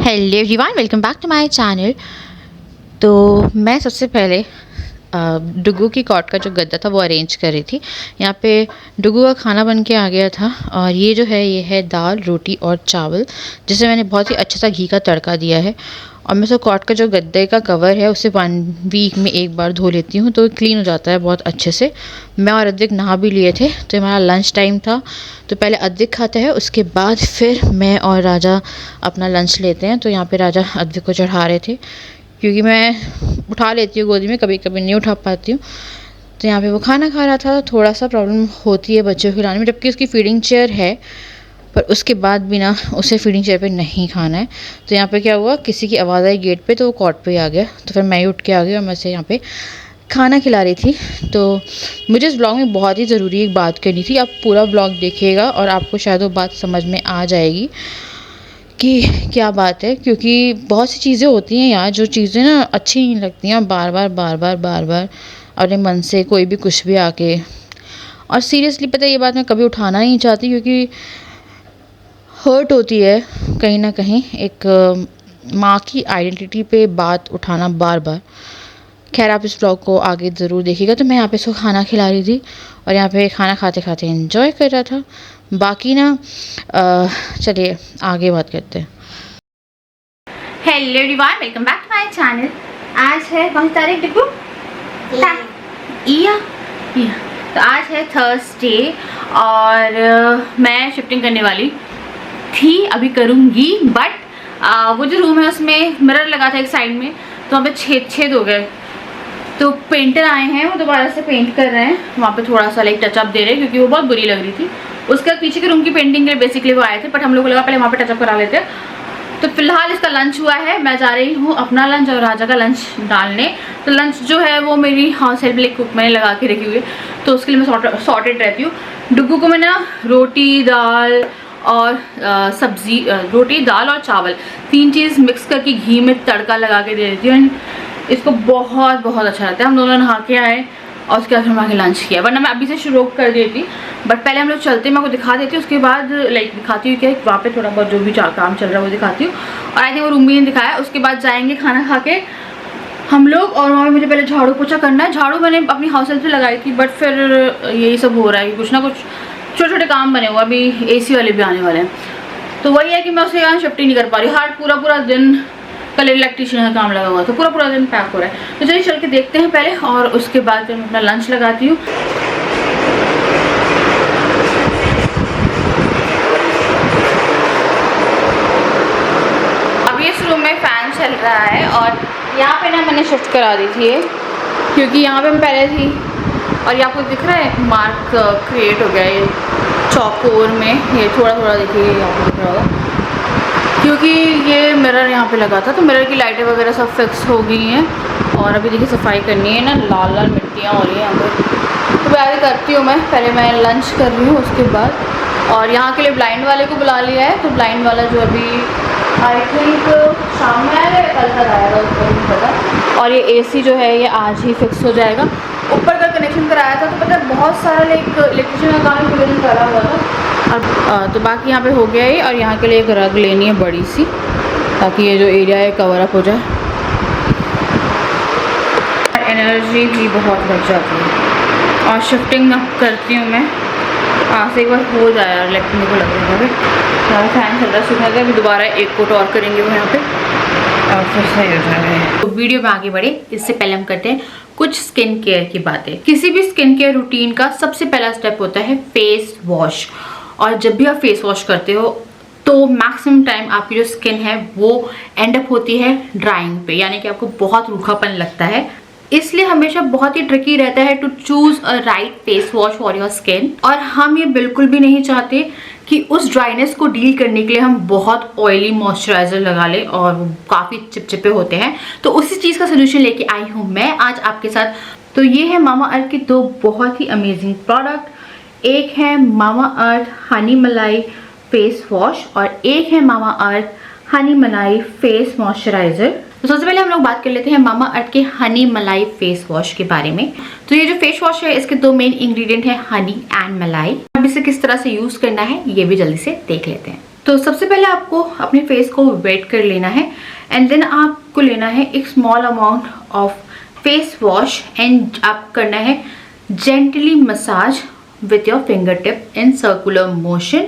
Hello everyone, welcome back to my channel. तो मैं सबसे पहले डुगू की कॉट का जो गद्दा था वो अरेंज कर रही थी। यहाँ पे डुगू का खाना बन के आ गया था और ये है दाल, रोटी और चावल, जिसे मैंने बहुत ही अच्छा सा घी का तड़का दिया है। और मैं कॉट का जो गद्दे का कवर है उसे 1 वीक में एक बार धो लेती हूँ, तो क्लीन हो जाता है बहुत अच्छे से। मैं और अद्विक नहा भी लिए थे, तो हमारा लंच टाइम था। तो पहले अद्विक खाता है, उसके बाद फिर मैं और राजा अपना लंच लेते हैं। तो यहाँ पे राजा अद्विक को चढ़ा रहे थे, क्योंकि मैं उठा लेती हूँ गोदी में, कभी कभी नहीं उठा पाती हूँ। तो यहाँ पे वो खाना खा रहा था। थोड़ा सा प्रॉब्लम होती है बच्चों को खिलाने में, जबकि उसकी फीडिंग चेयर है, पर उसके बाद भी ना उसे फीडिंग चेयर पे नहीं खाना है। तो यहाँ पे क्या हुआ, किसी की आवाज़ आई गेट पे, तो वो कॉट पे आ गया। तो फिर मैं ही उठ के आ गई और मैं उसे यहाँ पे खाना खिला रही थी। तो मुझे इस ब्लॉग में बहुत ही ज़रूरी एक बात करनी थी। आप पूरा ब्लॉग देखिएगा और आपको शायद वो बात समझ में आ जाएगी कि क्या बात है। क्योंकि बहुत सी चीज़ें होती हैं यार, जो चीज़ें ना अच्छी नहीं लगती हैं, बार बार अपने मन से कोई भी कुछ भी आके। और सीरियसली पता है, ये बात मैं कभी उठाना नहीं चाहती, क्योंकि हर्ट होती है कहीं ना कहीं। एक माँ की आइडेंटिटी पे बात उठाना बार बार। खैर, आप इस ब्लॉग को आगे ज़रूर देखिएगा। तो मैं यहाँ पे इसको खाना खिला रही थी और यहाँ पे खाना खाते खाते एंजॉय कर रहा था। बाकी ना चलिए आगे बात करते हैं। Hello everyone, welcome back to my channel. आज है कौन सी तारीख डिब्बू? या तो आज है थर्सडे और मैं शिफ्टिंग करने वाली थी, अभी करूँगी। बट वो जो रूम है उसमें मिरर लगा था एक साइड में, तो वहाँ पे छेद हो गए। तो पेंटर आए हैं, वो दोबारा से पेंट कर रहे हैं। वहाँ पे थोड़ा सा लाइक टचअप दे रहे हैं, क्योंकि वो बहुत बुरी लग रही थी। उसके बाद पीछे के रूम की पेंटिंग के लिए बेसिकली वो आए थे, बट हम लोग को लगा पहले वहाँ पे टचअप करा लेते हैं। तो फिलहाल इसका लंच हुआ है, मैं जा रही हूँ अपना लंच और राजा का लंच डालने। तो लंच जो है वो मेरी हाउस हेल्प लिए कुक मैंने लगा के रखी हुई है, तो उसके लिए मैं सॉर्टेड रहती हूँ। डुगू को मैं ना रोटी, दाल और सब्जी, रोटी, दाल और चावल, 3 चीज़ मिक्स करके घी में तड़का लगा के दे देती हूँ। इसको बहुत बहुत अच्छा लगता है। हम दोनों नहा के आए और उसके बाद हम आके लंच किया, वरना मैं अभी से शुरू कर देती। बट पहले हम लोग चलते हैं, मैं आपको दिखा देती हूँ। उसके बाद लाइक दिखाती हूँ क्या वहाँ पे थोड़ा बहुत जो भी काम चल रहा है वो दिखाती हूँ। और आई थिंक वो रूम भी नहीं दिखाया। उसके बाद जाएंगे खाना खा के हम लोग, और वहाँ पे मुझे पहले झाड़ू पोछा करना है। झाड़ू मैंने अपनी हाउस हेल्प से लगाई थी, बट फिर यही सब हो रहा है, कुछ ना कुछ छोटे छोटे काम बने हुए। अभी AC वाले भी आने वाले हैं, तो वही है कि मैं उसे यहाँ शिफ्ट ही नहीं कर पा रही। हार्ड पूरा दिन कल इलेक्ट्रिशियन का काम लगा हुआ था, पूरा दिन पैक हो रहा है। तो चलिए चल के देखते हैं पहले, और उसके बाद फिर मैं अपना लंच लगाती हूँ। अभी इस रूम में फैन चल रहा है और यहाँ पे ना मैंने शिफ्ट करा दी थी ये, क्योंकि यहाँ पे मैं पहले थी। और ये आपको दिख रहा है मार्क क्रिएट हो गया ये चौकोर में, ये थोड़ा देखिए यहाँ पे दिख रहा होगा, क्योंकि ये मिरर यहाँ पे लगा था। तो मिरर की लाइटें वगैरह सब फिक्स हो गई हैं। और अभी देखिए सफाई करनी है ना, लाल मिट्टियाँ हो रही हैं यहाँ पे। तो आगे करती हूँ मैं, पहले मैं लंच कर रही हूँ उसके बाद। और यहाँ के लिए ब्लाइंड वाले को बुला लिया है, तो ब्लाइंड वाला जो अभी आई थिंक शाम में आएगा या कल तक आएगा, उसको नहीं पता। और ये AC जो है ये आज ही फिक्स हो जाएगा। ऊपर का कनेक्शन कराया था, तो पता है बहुत सारा इलेक्ट्रिशियन का काम कनेक्शन करा हुआ था। और तो बाकी यहाँ पे हो गया है। और यहाँ के लिए एक रग लेनी है बड़ी सी, ताकि ये जो एरिया है कवर अप हो जाए। एनर्जी भी बहुत बच जाती है। और शिफ्टिंग अब करती हूँ मैं, आज से एक बार हो जाए यार, लेकिन मेरे को लग रहा है फैन चल रहा है सूखने का। अभी दोबारा एक कोट और करेंगे वो यहाँ पे, और फिर सही हो जाएगा। तो वीडियो में आगे बढ़े इससे पहले हम करते हैं कुछ स्किन केयर की बातें। किसी भी स्किन केयर रूटीन का सबसे पहला स्टेप होता है फेस वॉश। और जब भी आप फेस वॉश करते हो तो मैक्सिमम टाइम आपकी जो स्किन है वो एंड अप होती है ड्राइंग पे, यानी कि आपको बहुत रूखापन लगता है। इसलिए हमेशा बहुत ही ट्रिकी रहता है to choose a right face wash for your skin. और हम ये बिल्कुल भी नहीं चाहते कि उस ड्राइनेस को डील करने के लिए हम बहुत ऑयली मॉइस्चराइजर लगा लें, और वो काफ़ी चिपचिपे होते हैं। तो उसी चीज़ का सोल्यूशन लेके आई हूँ मैं आज आपके साथ। तो ये है मामा अर्थ के 2 बहुत ही अमेजिंग प्रोडक्ट। एक है मामा अर्थ हनी मलाई फेस वॉश और एक है मामा अर्थ हनी मलाई फेस मॉइस्चराइजर। तो सबसे पहले हम लोग बात कर लेते हैं मामा अर्थ के हनी मलाई फेस वॉश के बारे में। तो ये जो फेस वॉश है इसके 2 मेन इंग्रेडिएंट है हनी एंड मलाई। अब इसे किस तरह से यूज करना है ये भी जल्दी से देख लेते हैं। तो सबसे पहले आपको अपने फेस को वेट कर लेना है एंड देन आपको लेना है एक small amount of face wash and आप करना है gently massage with your finger tip in circular motion.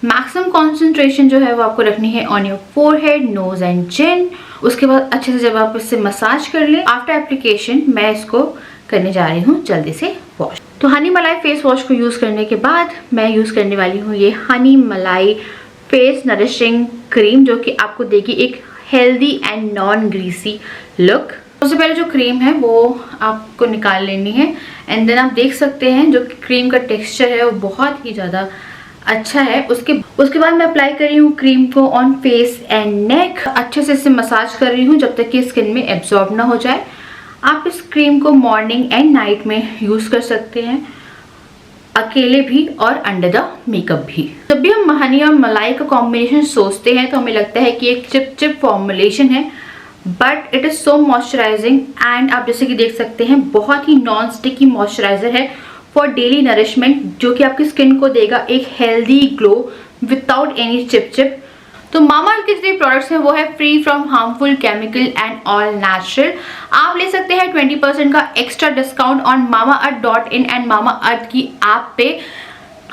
Maximum concentration जो है वो आपको रखनी है on your forehead, nose and chin. उसके बाद अच्छे से जब आप इससे मसाज कर लें, आफ्टर एप्लीकेशन मैं इसको करने जा रही हूँ जल्दी से वॉश। तो हनी मलाई फेस वॉश को यूज़ करने के बाद मैं यूज़ करने वाली हूँ ये हनी मलाई फेस नरिशिंग क्रीम, जो कि आपको देगी एक healthy and non greasy look. सबसे पहले जो क्रीम है वो आपको निकाल लेनी है एंड देन आप देख सकते हैं जो क्रीम का टेक्सचर है वो बहुत ही ज़्यादा अच्छा है। उसके बाद मैं अप्लाई कर रही हूँ क्रीम को ऑन फेस एंड नेक। अच्छे से इसे मसाज कर रही हूँ जब तक कि स्किन में एब्जॉर्ब ना हो जाए। आप इस क्रीम को मॉर्निंग एंड नाइट में यूज़ कर सकते हैं, अकेले भी और अंडर द मेकअप भी। जब भी हम हनी और मलाई का कॉम्बिनेशन सोचते हैं तो हमें लगता है कि एक चिप चिप फॉर्मुलेशन है, but it is so moisturising and आप जैसे कि देख सकते हैं बहुत ही नॉन स्टिकी मॉइस्चराइजर है फॉर डेली नरिशमेंट, जो कि आपकी स्किन को देगा एक healthy glow without any chip chip. तो मामाअर्थ के जितने प्रोडक्ट्स हैं वो है free from harmful chemical and all natural. आप ले सकते हैं 20% का extra discount on mamaearth.in and Mamaearth की ऐप पे।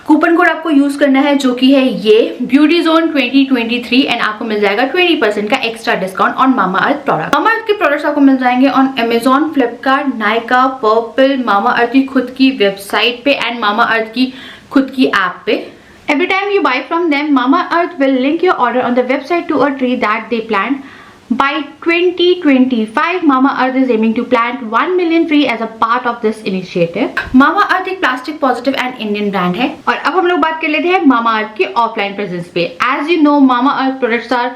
कूपन कोड आपको यूज करना है जो कि है ये ब्यूटी जोन 2023 एंड आपको मिल जाएगा 20% का extra discount on Mamaearth product. Mamaearth के प्रोडक्ट्स आपको मिल जाएंगे on Amazon, Flipkart, Nykaa, purple, Mamaearth की खुद की वेबसाइट पे एंड मामाअर्थ की खुद की ऐप पे। Every time you buy from them, Mamaearth will link your order on the website to a tree that they plant. By 2025, Mamaearth is aiming to plant 1 million tree as a part of this initiative. Mamaearth एक plastic positive and Indian brand है। और अब हम लोग बात कर लेते हैं Mamaearth के ऑफलाइन प्रेजेंस पे। As you know, Mamaearth products are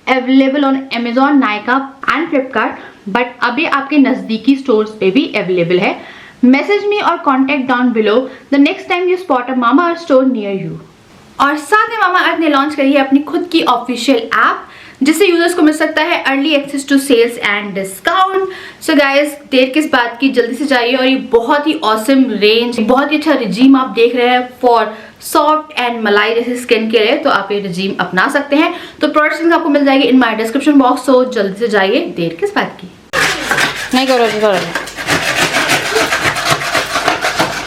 available on Amazon, Nykaa and Flipkart, but अभी आपके नजदीकी स्टोर्स पे भी अवेलेबल है। Message me or contact down below the next time you spot a Mamaearth store near you. और साथ में Mamaearth ने लॉन्च करी है अपनी खुद की ऑफिशियल ऐप, जिससे यूजर्स को मिल सकता है early access to sales and discount. So guys, देर किस बात की, जल्दी से जाइए और ये बहुत ही ऑसम रेंज, बहुत ही अच्छा रिजीम आप देख रहे हैं फॉर सॉफ्ट एंड मलाई जैसे स्किन के लिए, तो आप ये रिजीम अपना सकते हैं। तो प्रोडक्ट्स लिंक आपको मिल जाएगी इन माय डिस्क्रिप्शन बॉक्स, सो जल्दी से जाइए, देर किस बात की। नहीं करो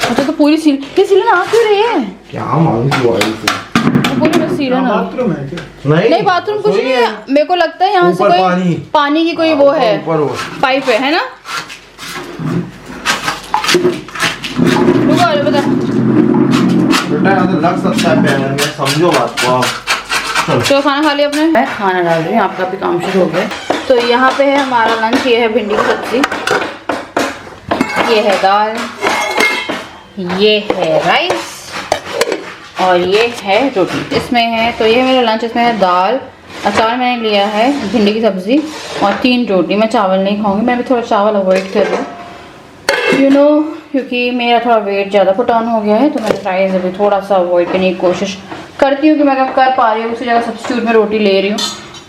अच्छा, तो पूरी सीलन आ क्यों रही है? क्या मालूम पूरी सीलन बाथरूम है क्या? नहीं बाथरूम कुछ नहीं है, मेरे को लगता है यहाँ से कोई पानी की कोई वो है, पाइप है ना। रुको बता बेटा, यहाँ तो लग सकता है पैर में, समझो बात को आप। तो खाना खा लिया आपने? मैं खाना डाल रही हूँ, आपका भी काम शुरू हो गया। तो यहाँ पे है हमारा लंच, ये है भिंडी की सब्जी, ये है दाल, ये है राइस और ये है रोटी इसमें है। तो ये मेरा लंच, इसमें है दाल, अचार मैंने लिया है, भिंडी की सब्ज़ी और 3 रोटी। मैं चावल नहीं खाऊंगी, मैं भी थोड़ा चावल अवॉइड कर रही हूँ, यू नो, क्योंकि मेरा थोड़ा वेट ज़्यादा पुट ऑन हो गया है। तो मैं राइस अभी थोड़ा सा अवॉइड करने की कोशिश करती हूँ कि मैं अगर कर पा रही हूँ, उसी जगह सब्स्टिट्यूट में रोटी ले रही हूँ।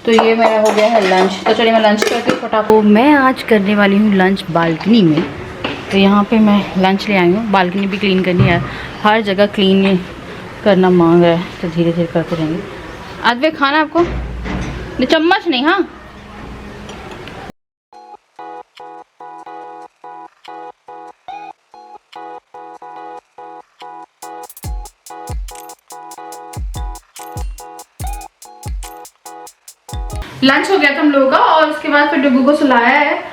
तो ये मेरा हो गया है लंच। तो चलिए मैं लंच करके फटाफट, मैं आज करने वाली हूँ लंच बालकनी में। तो यहाँ पे मैं लंच ले आई हूँ, बालकनी भी क्लीन करनी है, हर जगह क्लीन करना मांग रहा है, तो धीरे धीरे करते रहेंगे। आज वे खाना आपको नहीं, चम्मच नहीं। हाँ लंच हो गया था हम लोगों का और उसके बाद फिर डुगू को सुलाया है।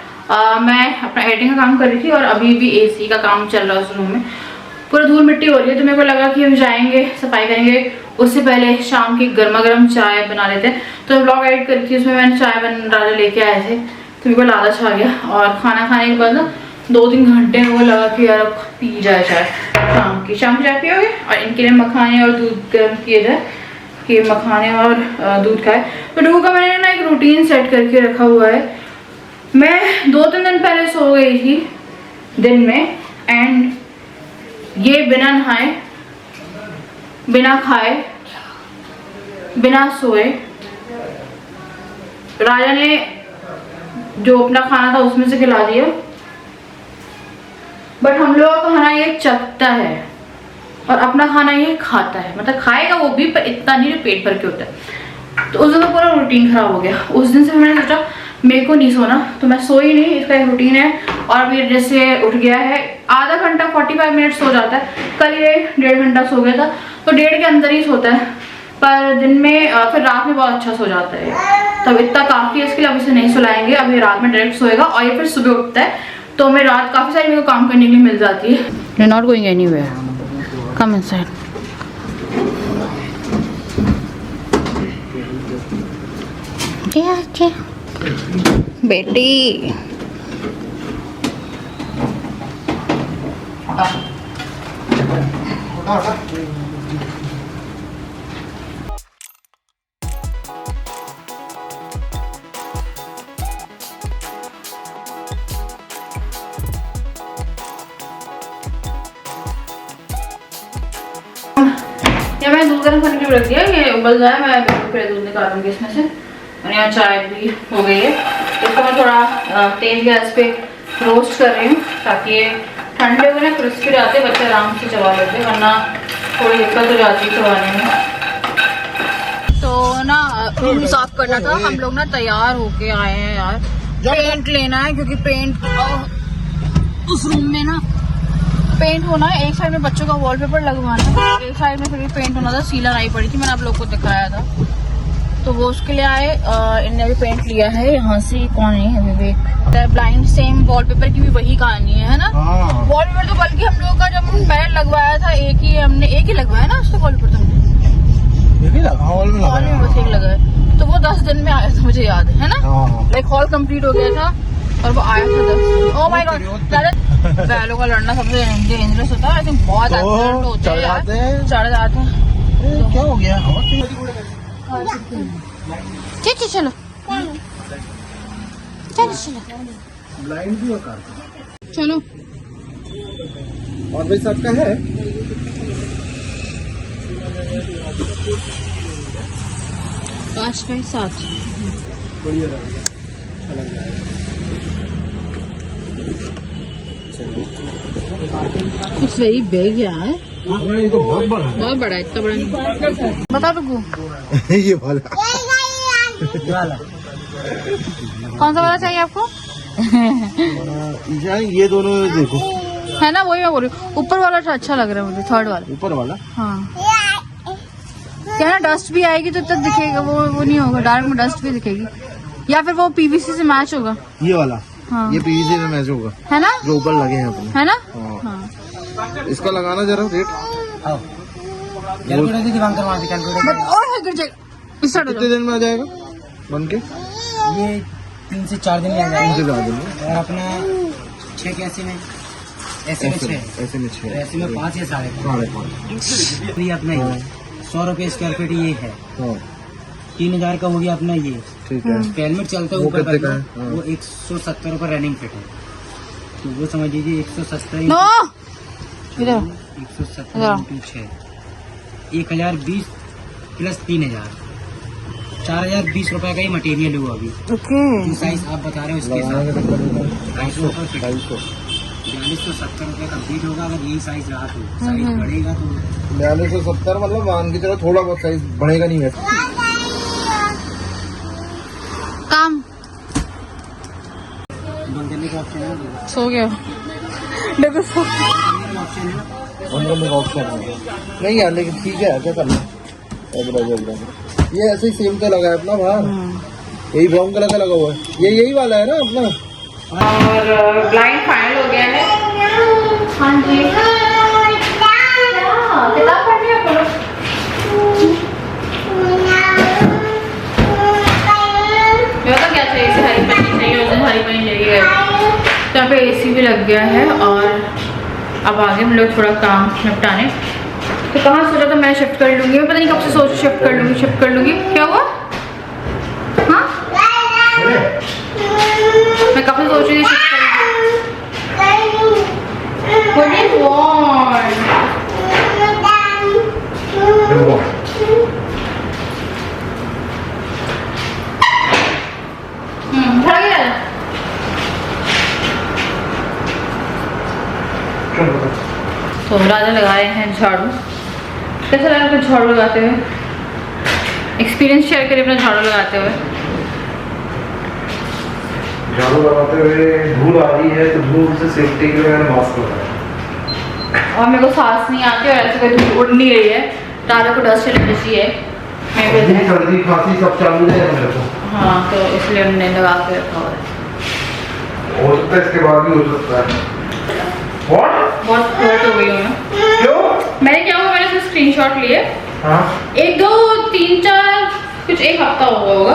मैं अपना एडिटिंग का काम कर रही थी और अभी भी एसी का काम चल रहा है उस रूम में, पूरा धूल मिट्टी हो रही है। तो मेरे को लगा कि हम जाएंगे सफाई करेंगे, उससे पहले शाम की गर्मा गर्म चाय बना लेते हैं। तो ब्लॉग एडिट करी थी, उसमें मैंने चाय बना लेके आए थे, तो मेरे को लालच आ गया। और खाना खाने के बाद ना 2-3 घंटे में वो लगा कि यार अब पी जाए चाय, शाम की चाय पियोगे। और इनके लिए मखाने और दूध गर्म किए जाए कि मखाने और दूध खाए। तो डुगू का मैंने ना एक रूटीन सेट करके रखा हुआ है। मैं 2-3 दिन पहले सो गई थी दिन में, एंड ये बिना नहाए, बिना खाए, बिना सोए, राजा ने जो अपना खाना था उसमें से खिला दिया। बट हम लोगों का खाना ये चखता है, और अपना खाना ये खाता है, मतलब खाएगा वो भी पर इतना नहीं जो पेट भर के होता है। तो उस दिन पूरा रूटीन खराब हो गया। उस दिन से मैंने सोचा मेरे को नहीं सोना, तो मैं सोई नहीं, इसका एक रूटीन है। और अभी जैसे उठ गया है, आधा घंटा 45 मिनट सो जाता है, कल ये 1.5 घंटा सो गया था, तो 1.5 के अंदर ही सोता है, पर दिन में फिर रात में बहुत अच्छा सो जाता है। तब इतना काफ़ी है इसके लिए, अब इसे नहीं सुलाएंगे, अभी रात में डायरेक्ट सोएगा और ये फिर सुबह उठता है, तो मैं रात काफ़ी सारी मेरे को काम करने के लिए मिल जाती है। You're not going anywhere. Come inside. Okay. बेटी या मैं दूध गर्म करने के लिए रख दिया, ये उबल जाए, मैं फिर दूध निकालूंगी इसमें से। और यहाँ चाय भी हो गई है, इसको मैं थोड़ा तेज गैस पे रोस्ट कर रही हूँ ताकि ये ठंडे हुए ना क्रिस्पी रहते, बच्चे आराम से चबा लेते, वरना थोड़ी दिक्कत हो जाती है चबाने में। तो ना रूम साफ करना था, हम लोग ना तैयार होके आए हैं यार, पेंट लेना है क्योंकि पेंट उस रूम में ना पेंट होना है। एक साइड में बच्चों का वॉलपेपर लगवाना है, एक साइड में फिर भी पेंट होना था, सीलन आई पड़ी थी, मैंने आप लोग को दिखाया था, तो वो उसके लिए आए। इनने अभी पेंट लिया है यहाँ से, कौन है अभी ब्लाइंड, सेम वॉलपेपर की भी वही कहानी है ना। वॉलपेपर तो बल्कि हम लोग का जब बेड लगवाया था हमने एक ही लगवाया ना उसका वॉलपेपर, तुमने हॉल में बस एक लगा है, तो वो 10 दिन में आया था, मुझे याद है ना। लाइक हॉल कंप्लीट हो गया था और वो आया था 10 दिन। ओह माय गॉड, बैलों का लड़ना सबसे डेंजरस होता है, आई थिंक बहुत एक्सीडेंट होते हैं, चढ़ जाते हैं। क्या हो गया? ठीक है चलो ब्लाइंड भी होगा चलो। और भाई सबका है 5 बाई 7 बढ़िया इट्स वेरी बिग यार, ये तो बहुत बड़ा है, बहुत बड़ा है, इतना बड़ा नहीं। बता रुकू ये वाला कौन सा वाला चाहिए आपको? ये दोनों देखो है ना, वही मैं बोल रही हूँ, ऊपर वाला अच्छा लग रहा है मुझे, थर्ड वाला। ऊपर वाला हाँ क्या ना, डस्ट भी आएगी तो तब दिखेगा, वो नहीं होगा, डार्क में डस्ट भी दिखेगी, या फिर वो पीवीसी से मैच होगा ये वाला। हाँ ये पीवीसी में मैच होगा, है ना, जो ऊपर लगे हैं अपने, है ना। हाँ। हाँ इसका लगाना जरा रेट कितने दिन में आ जाएगा बन के? ये 3 से 4 दिन में आ जाएगा, और अपना 6 के ऐसे में 6 ऐसे में 6 ऐसे में 5 या 5.5। ये अपना ये 100 रुपये स्क्वायर फीट ये है, 3000 का हो गया अपना ये। ठीक है। हेलमेट चलता है वो ऊपर कितने का, का है? वो 170 रुपये रनिंग फिट है, तो वो समझ लीजिए 170 नो इधर 170 इंटू 6 1020 प्लस 3000 4020 रुपए का ही मटेरियल हुआ अभी। ओके जो साइज आप बता रहे हो उसके साथ 4270 रुपए का बीट होगा, अगर यही साइज रहा तो साइज बढ़ेगा तो 4270 मतलब मान के चलो थोड़ा बहुत साइज बढ़ेगा नहीं है। काम बंद करने का ऑप्शन है, सो गया देखो सो ऑप्शन है बंद करने का ऑप्शन है नहीं यार, लेकिन ठीक है क्या करना। ये ऐसे ही सेम तो लगा है अपना बाहर, यही ब्राउन कलर का लगा हुआ है, ये यही वाला है ना अपना। और ब्लाइंड फाइनल हो गया है। हाँ जी किताब पढ़ रही हो? मैं तो क्या चाहिए, इसे हरी पन्नी चाहिए, उस दिन हरी पन्नी चाहिए। तो यहाँ पे AC भी लग गया है और अब आगे हम लोग थोड़ा काम निपटाने। तो कहाँ सोचा था मैं शिफ्ट कर लूँगी, मैं पता नहीं कब से सोच शिफ्ट कर लूँगी। क्या हुआ? हाँ मैं कब से सोच रही थी शिफ्ट कर लूँगी। What do you want? खड़ा गया तो राजा लगाए हैं झाड़ू। कैसा लगा आपको झाड़ू लगाते हुए? एक्सपीरियंस शेयर करिए अपना झाड़ू लगाते हुए। झाड़ू लगाते हुए धूल आ रही है तो धूल से सेफ्टी के लिए मैंने मास्क लगाया। और मेरे को सांस नहीं आती और ऐसे कोई धूल उड़ नहीं रही है। राजा को डस्ट एलर्जी है, सर्दी खांसी सब चालू है मेरे को। हाँ, तो इसलिए उन्होंने लगा के रखा हुआ है। हो सकता है इसके बाद भी हो सकता है। What? बहुत हर्ट हो गई हूँ मैं। क्यों? मैंने क्या हुआ, मैंने सिर्फ स्क्रीनशॉट लिए। हाँ? 1 2 3 4 कुछ 1 हफ्ता हो गया होगा।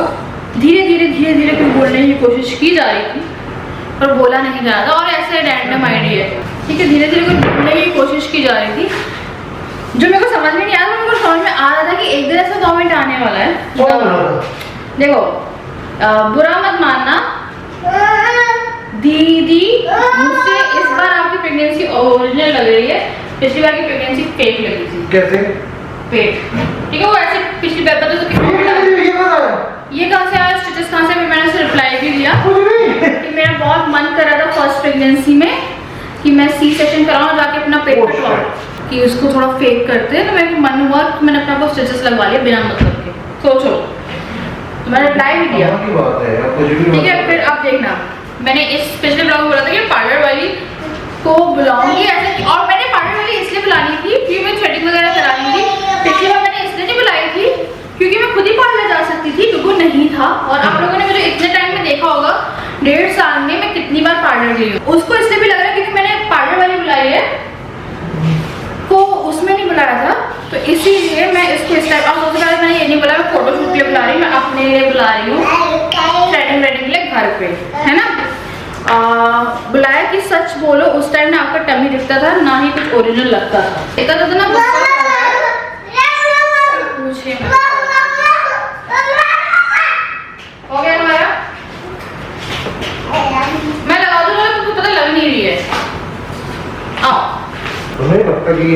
धीरे धीरे कुछ बोलने की कोशिश की जा रही थी पर बोला नहीं जा रहा था। और ऐसे रैंडम आईडी है, ठीक है। धीरे धीरे कुछ बोलने की कोशिश की जा रही थी जो मेरे को समझ में नहीं आ रहा। मेरे को समझ में आ रहा था कि एक दिन ऐसा कमेंट आने वाला है। देखो, बुरा मत मानना दीदी, मुझसे इस बार आपकी प्रेगनेंसी ओरिजिनल लग रही है, पिछली बार की प्रेगनेंसी फेक लगी थी। कैसे? पेट, ठीक है। वो ऐसे पिछली बार पता तो ये कहाँ से आया, स्टिचेस कहाँ से? मैंने उसे रिप्लाई भी दिया कि मेरा बहुत मन कर रहा था फर्स्ट प्रेगनेंसी में कि मैं सी सेक्शन कराऊं, जाके अपना पेट कटवाऊं, कि उसको थोड़ा फेक करते हैं। तो मेरे को मन हुआ कि मैंने अपना को स्टिचेस लगवा लिया बिना मतलब के। सोचो, तो मैंने रिप्लाई भी दिया, ठीक है। फिर अब देखना, मैंने इस पिछले ब्लॉग में बोला था कि पार्लर वाली को बुलाऊंगी ऐसे। और मैंने पार्लर वाली इसलिए बुलानी थी क्योंकि मैं थ्रेडिंग वगैरह करानी थी। पिछली बार मैंने इसलिए नहीं बुलाई थी क्योंकि मैं खुद ही पार्लर जा सकती थी, क्योंकि नहीं था। और आप लोगों ने मुझे इतने टाइम में देखा होगा, 1.5 साल में मैं कितनी बार पार्लर गई हूँ। उसको इसलिए भी लग रहा है क्योंकि मैंने पार्लर वाली बुलाई है, को उसमें नहीं बुलाया था, तो इसीलिए मैं इसको इस टाइम। और सबसे पहले मैंने ये नहीं बोला मैं फोटोशूट के लिए बुला रही हूँ, मैं अपने लिए बुला रही हूँ, थ्रेडिंग के लिए घर पे, है ना। बुलाया कि सच बोलो उस टाइम ना आपका टमी दिखता था, ना ही कुछ ओरिजिनल लगता था। इतना तो ना पूछिए हो गया हमारा। मैं लगा दूंगा, तुमको पता लग नहीं रही है। आओ, तुम्हें लगता कि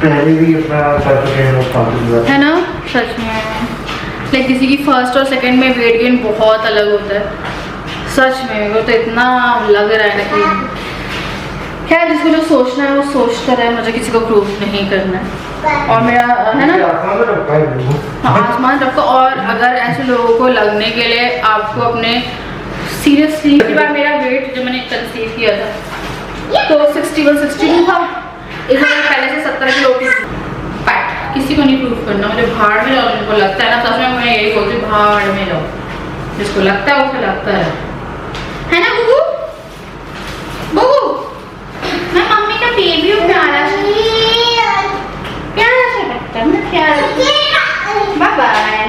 पहले भी अपना है ना, सच में। लाइक किसी की फर्स्ट और सेकंड में वेट गेन बहुत अलग होता है, सच में। वो तो इतना लग रहा है ना कि खैर, जिसको जो सोचना है वो सोचता रहे, मुझे किसी को प्रूव नहीं करना है। और मेरा है ना, हाँ, आसमान रखो। और अगर ऐसे लोगों को लगने के लिए आपको अपने सीरियसली, एक बार मेरा वेट जब मैंने कंसीव किया था तो 61-62 था। इस बार पहले से 70 किलो की फैट। किसी को नहीं प्रूव करना, मुझे भाड़ में जाओ जिनको लगता है ना। सच में मैं यही बोलती हूँ, भाड़ में जाओ, जिसको लगता है उसे लगता है ना। बुबू बुबू, मैं मम्मी का बेबी हूँ, प्यारा सा लगता है, मैं प्यारा। Bye bye bye.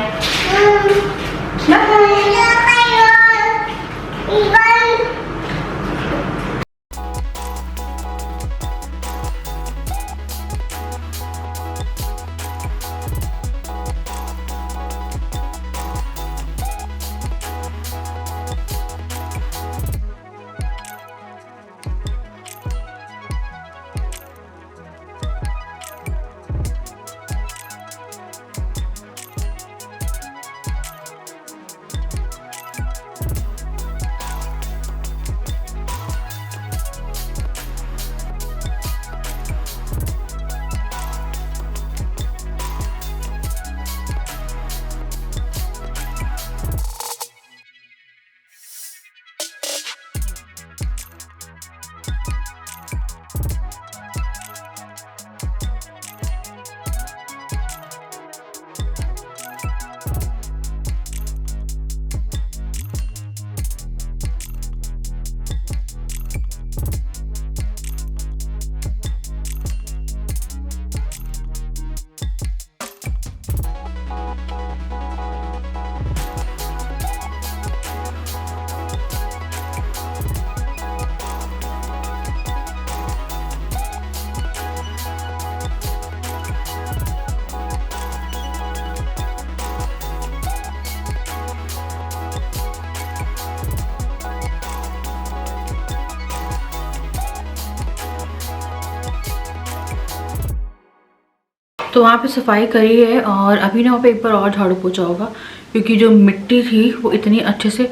तो वहाँ पे सफाई करी है और अभी ना वहाँ पे एक बार और झाड़ू पोछा होगा, क्योंकि जो मिट्टी थी वो इतनी अच्छे से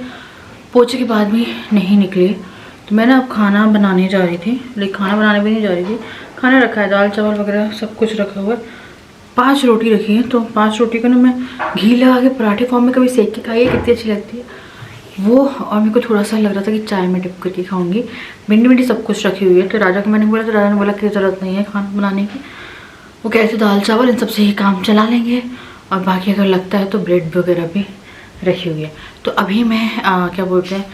पोछे के बाद भी नहीं निकली। तो मैं ना अब खाना बनाने जा रही थी, लेकिन खाना बनाने भी नहीं जा रही थी, खाना रखा है, दाल चावल वगैरह सब कुछ रखा हुआ है। 5 रोटी रखी है, तो 5 रोटी को ना मैं घी लगा के पराठे फॉर्म में कभी सेक के खाई है, कितनी अच्छी लगती है वो। और मेरे को थोड़ा सा लग रहा था कि चाय में डिप करके खाऊंगी। भिंडी सब कुछ रखी हुई है। तो राजा को मैंने बोला, तो राजा ने बोला कि ज़रूरत नहीं है खाना बनाने की, वो कहते दाल चावल इन सबसे ही काम चला लेंगे, और बाकी अगर लगता है तो ब्रेड वगैरह भी रखी हुई है। तो अभी मैं क्या बोलते हैं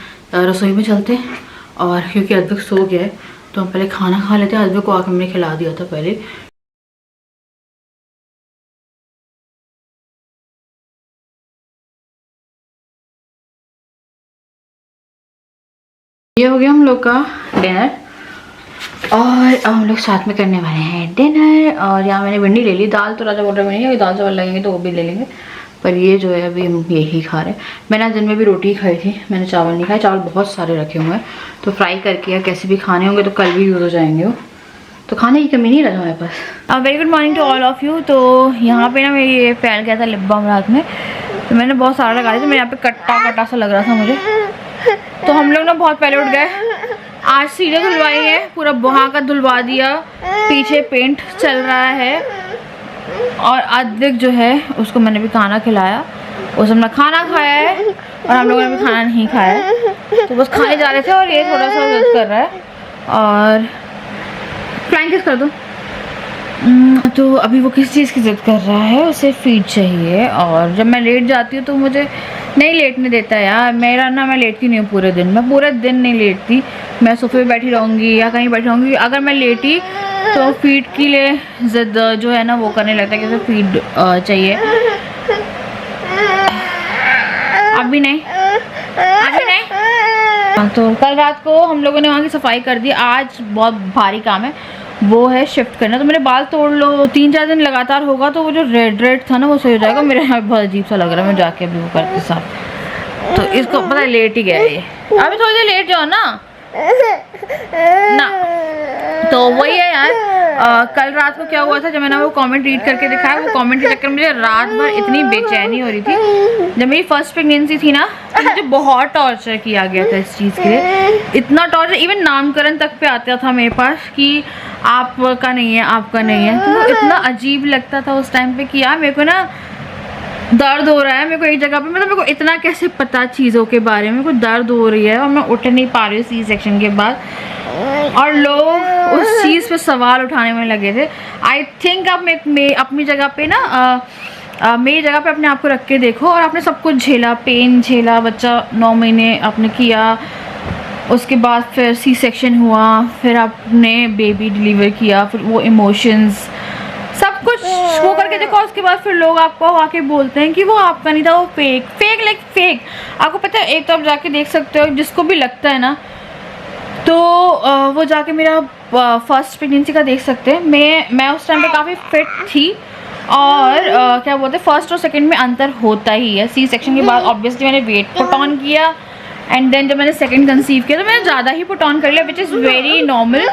रसोई में चलते हैं, और क्योंकि अद्विक सो गया है तो हम पहले खाना खा लेते हैं। अद्विक को आके मैंने खिला दिया था पहले। ये हो गया हम लोग का डिनर, और अब हम लोग साथ में करने वाले हैं डिनर। और यहाँ मैंने भिंडी ले ली, दाल तो राजा बोल रहा है नहीं, दाल चावल लगेंगे तो वो भी ले लेंगे, पर ये जो है अभी हम यही खा रहे हैं। मैंने आज दिन में भी रोटी खाई थी, मैंने चावल नहीं खाए, चावल बहुत सारे रखे हुए हैं, तो फ्राई करके या कैसे भी खाने होंगे तो कल भी यूज़ हो जाएंगे वो, तो खाने की कमी नहीं रहा हमारे पास। Very good morning to all of you. तो यहाँ पे ना मैं ये फैल गया था लिप बाम रात में, तो मैंने बहुत सारा लगा दिया था, मेरे यहाँ पे कट्टा कट्टा सा लग रहा था मुझे। तो हम लोग ना बहुत पहले उठ गए, आज सीधे धुलवाई है, पूरा वहाँ का धुलवा दिया, पीछे पेंट चल रहा है, और अद्विक जो है उसको मैंने भी खाना खिलाया, उस हमने खाना खाया है और हम लोगों ने भी खाना नहीं खाया है, तो बस खाने जा रहे थे। और ये थोड़ा सा जिद कर रहा है, और फ्लाइंग किस कर दो। तो अभी वो किस चीज़ की जिद कर रहा है, उसे फीड चाहिए, और जब मैं लेट जाती हूँ तो मुझे नहीं लेटने देता यार। मेरा ना, मैं लेटती नहीं हूँ पूरे दिन, मैं पूरे दिन नहीं लेटती, मैं सोफे पे बैठी रहूँगी या कहीं बैठी रहूँगी। अगर मैं लेटी तो फीड के लिए जिद जो है ना वो करने लगता है कि उसे फीड चाहिए। अभी नहीं, अभी नहीं। तो कल रात को हम लोगों ने वहाँ की सफाई कर दी, आज बहुत भारी काम है, वो है शिफ्ट करना। तो मेरे बाल तोड़ लो, 3-4 दिन लगातार होगा तो वो जो रेड था ना वो सही हो जाएगा। मेरे यहाँ बहुत अजीब सा लग रहा है, मैं जाके अभी वो करती साफ। तो इसको पता है लेट ही गया ये, अभी थोड़ी देर लेट जाओ ना ना। तो वही है यार, कल रात को क्या हुआ था, जब मैंने वो कमेंट रीड करके दिखाया, वो कमेंट के चक्कर में मुझे रात भर इतनी बेचैनी हो रही थी। जब मेरी फर्स्ट प्रेगनेंसी थी ना, तो मुझे बहुत टॉर्चर किया गया था इस चीज़ के लिए, इतना टॉर्चर, इवन नामकरण तक पे आता था मेरे पास कि आपका नहीं है, आपका नहीं है। तो वो इतना अजीब लगता था उस टाइम पे कि यार मेरे को ना दर्द हो रहा है, मेरे को एक जगह पे, मतलब मेरे को इतना कैसे पता चीज़ों के बारे में, मेरे को दर्द हो रही है और मैं उठ नहीं पा रही हूँ सी सेक्शन के बाद, और लोग उस चीज़ पे सवाल उठाने में लगे थे। आई थिंक आप अपनी जगह पे ना मेरी जगह पे अपने आप को रख के देखो, और आपने सब कुछ झेला, पेन झेला, बच्चा 9 महीने आपने किया, उसके बाद फिर सी सेक्शन हुआ, फिर आपने बेबी डिलीवर किया, फिर वो इमोशंस सब कुछ वो करके देखो, उसके बाद फिर लोग आपको आके बोलते हैं कि वो आपका नहीं था, वो फेक। आपको पता है, एक तो आप जाके देख सकते हो, जिसको भी लगता है ना, तो वो जाके मेरा फर्स्ट प्रेगनेंसी का देख सकते हैं। मैं उस टाइम पे काफ़ी फिट थी, और क्या बोलते हैं, फर्स्ट और सेकंड में अंतर होता ही है। सी सेक्शन के बाद ऑब्वियसली मैंने वेट पुट ऑन किया, एंड देन जब मैंने सेकंड कंसीव किया तो मैंने ज़्यादा ही पुट ऑन कर लिया, which is very normal.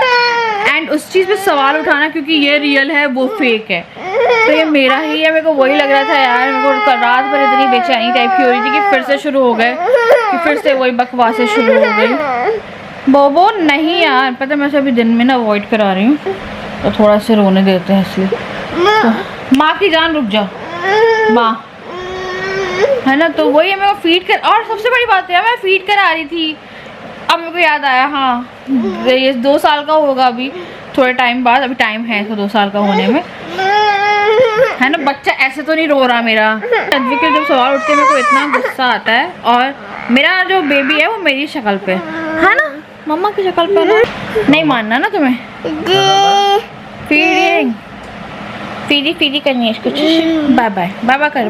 And उस चीज़ पे सवाल उठाना, क्योंकि ये रियल है वो फेक है, तो ये मेरा ही है। मेरे को वही लग रहा था यार, मेरे को रात भर इतनी बेचैनी टाइप की हो रही थी कि फिर से शुरू हो गए, कि फिर से वही बकवासें शुरू हो गई। बोबो नहीं यार, पता मैं अभी दिन में ना अवॉइड करा रही हूँ, तो थोड़ा से रोने देते हैं इसलिए। तो माँ की जान, रुक जाओ माँ, है ना। तो वही है, मेरे को फीड कर, और सबसे बड़ी बात है मैं फीड करा रही थी, अब मेरे को याद आया, हाँ ये 2 साल का होगा अभी थोड़े टाइम बाद, अभी टाइम है इसको 2 साल का होने में, है ना। बच्चा ऐसे तो नहीं रो रहा मेरा। अद्विक के जब सवाल उठते हैं मेरे को इतना गुस्सा आता है, और मेरा जो बेबी है वो मेरी शक्ल पे है ना, मम्मा की शक्ल पे ना। नहीं मानना ना तुम्हें, फीडिंग करनी है इसको। बाय बाय कर।